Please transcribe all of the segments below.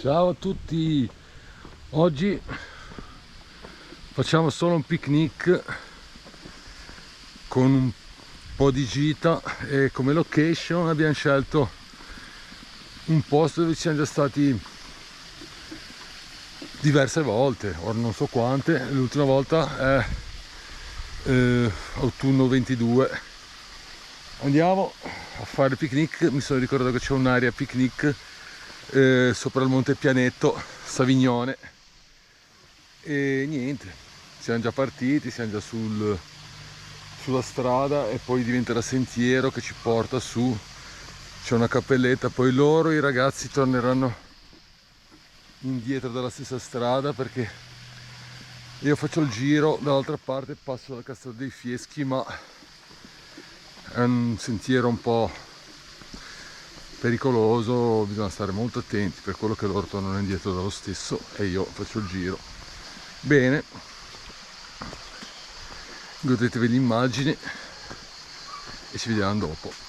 Ciao a tutti, oggi facciamo solo un picnic con un po' di gita e come location abbiamo scelto un posto dove ci siamo già stati diverse volte, ora non so quante, l'ultima volta è autunno 22. Andiamo a fare picnic, mi sono ricordato che c'è un'area picnic sopra il Monte Pianetto, Savignone, e niente, siamo già partiti, siamo già sulla strada e poi diventerà sentiero che ci porta su, c'è una cappelletta, poi loro, i ragazzi, torneranno indietro dalla stessa strada perché io faccio il giro dall'altra parte, passo la Castel dei Fieschi, ma è un sentiero un po' pericoloso, bisogna stare molto attenti, per quello che loro tornano indietro dallo stesso e io faccio il giro. Bene, godetevi l'immagine e ci vediamo dopo.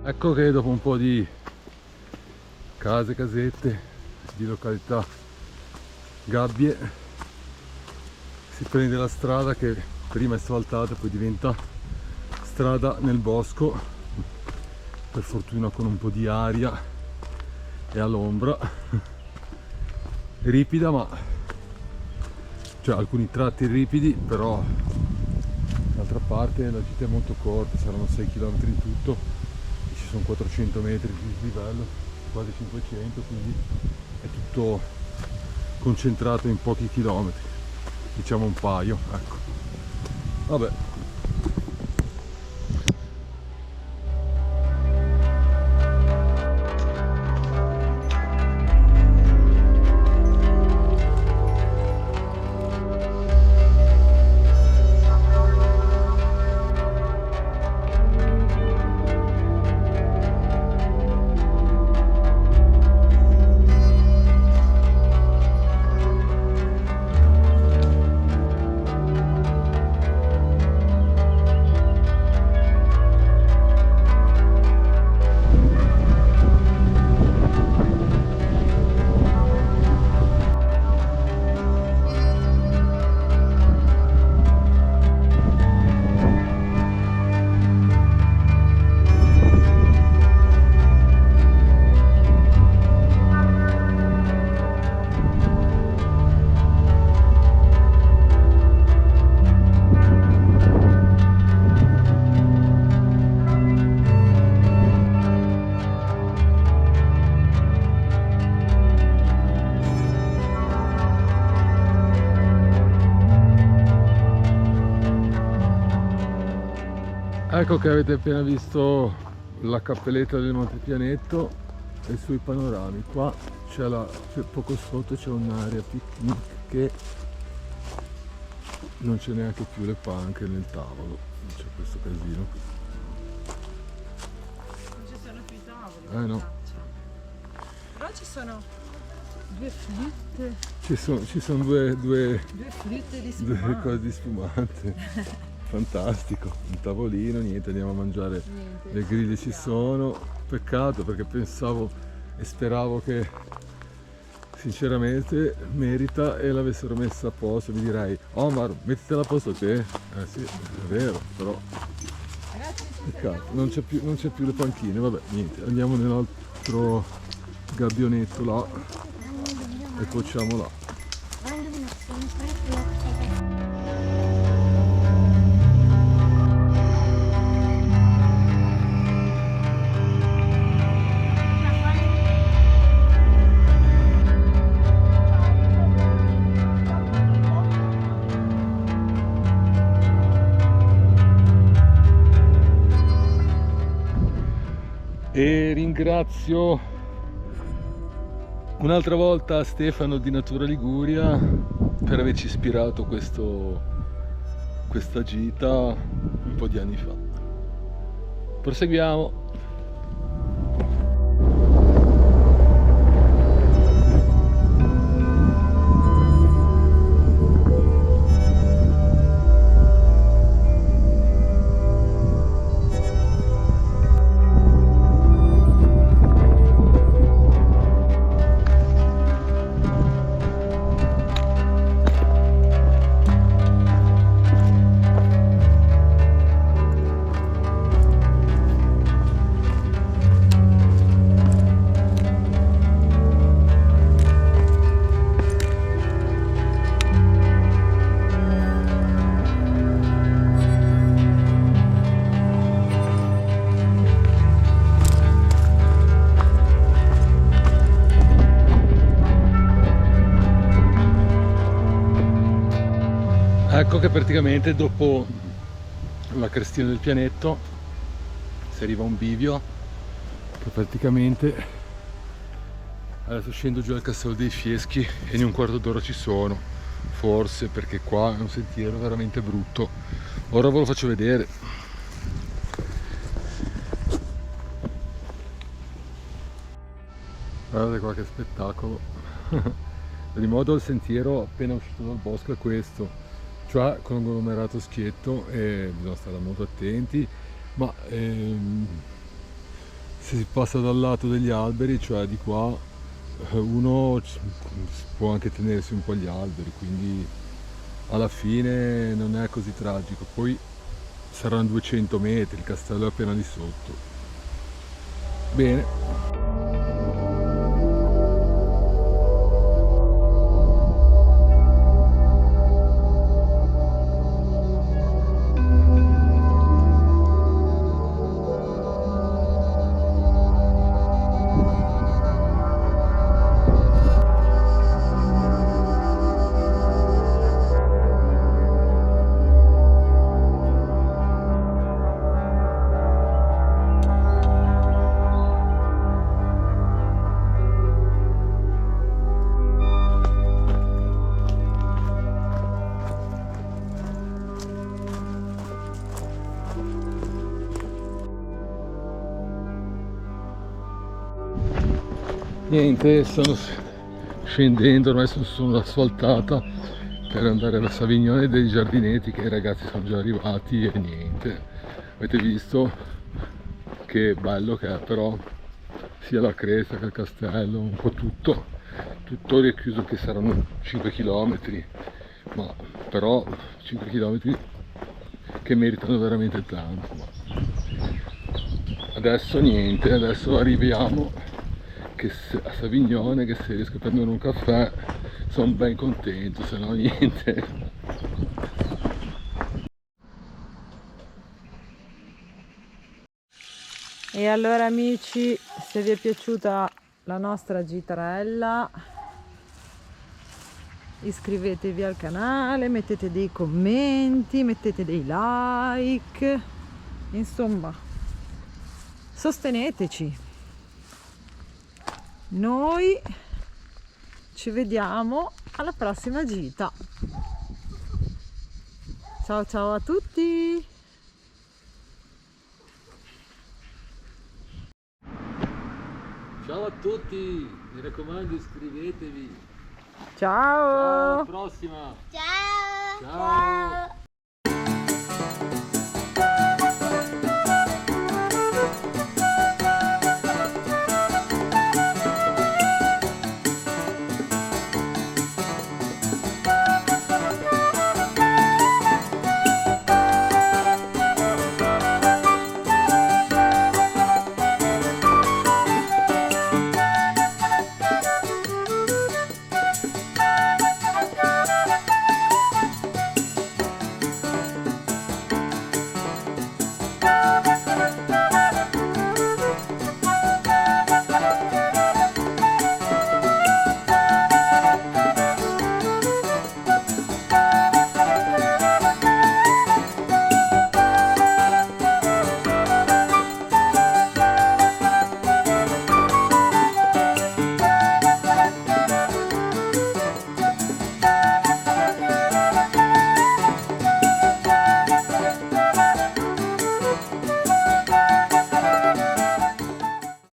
Ecco che dopo un po' di case, casette, di località, gabbie, si prende la strada che prima è asfaltata e poi diventa strada nel bosco, per fortuna con un po' di aria e all'ombra, ripida, ma cioè alcuni tratti ripidi, però d'altra parte la gita è molto corta, saranno 6 km in tutto. Ci sono 400 metri di dislivello, quasi 500, quindi è tutto concentrato in pochi chilometri, diciamo un paio, ecco. Vabbè. Ecco che avete appena visto la cappelletta del Monte Pianetto e i suoi panorami. Qua c'è poco sotto c'è un'area picnic che non c'è neanche più le panche nel tavolo, c'è questo casino. Non ci sono più i tavoli. No. Però ci sono due flûte. Ci sono due Flûte di due spumante. cose di spumante. Fantastico, un tavolino, niente, andiamo a mangiare, le griglie ci sono, peccato perché pensavo e speravo che sinceramente merita e l'avessero messa a posto. Mi direi, Omar, mettitela a posto te, sì, è vero, però peccato, non c'è più le panchine, vabbè, niente, andiamo nell'altro gabbionetto là e cuociamo là. E ringrazio un'altra volta Stefano di Natura Liguria per averci ispirato questa gita un po' di anni fa. Proseguiamo. Ecco che praticamente dopo la crestina del pianetto si arriva a un bivio che praticamente adesso scendo giù al Castello dei Fieschi e in un quarto d'ora ci sono, forse, perché qua è un sentiero veramente brutto. Ora ve lo faccio vedere. Guardate qua che spettacolo. Di modo il sentiero appena uscito dal bosco è questo, cioè con un conglomerato schietto, e bisogna stare molto attenti, ma se si passa dal lato degli alberi, cioè di qua, uno può anche tenersi un po' gli alberi, quindi alla fine non è così tragico. Poi saranno 200 metri, il castello è appena lì sotto. Bene. Niente, stanno scendendo, ormai sono sull'asfaltata per andare alla Savignone dei Giardineti, che i ragazzi sono già arrivati e niente. Avete visto che bello che è, però sia la cresta che il castello, un po' tutto richiuso, che saranno 5 km, ma però 5 km che meritano veramente tanto. Adesso niente, adesso arriviamo a Savignone, che se riesco a prendere un caffè sono ben contento, se no niente. E allora amici, se vi è piaciuta la nostra gitarella, iscrivetevi al canale, mettete dei commenti, mettete dei like, insomma, sosteneteci. Noi ci vediamo alla prossima gita. Ciao ciao a tutti! Ciao a tutti, mi raccomando, iscrivetevi. Ciao! Alla prossima. Ciao! Ciao.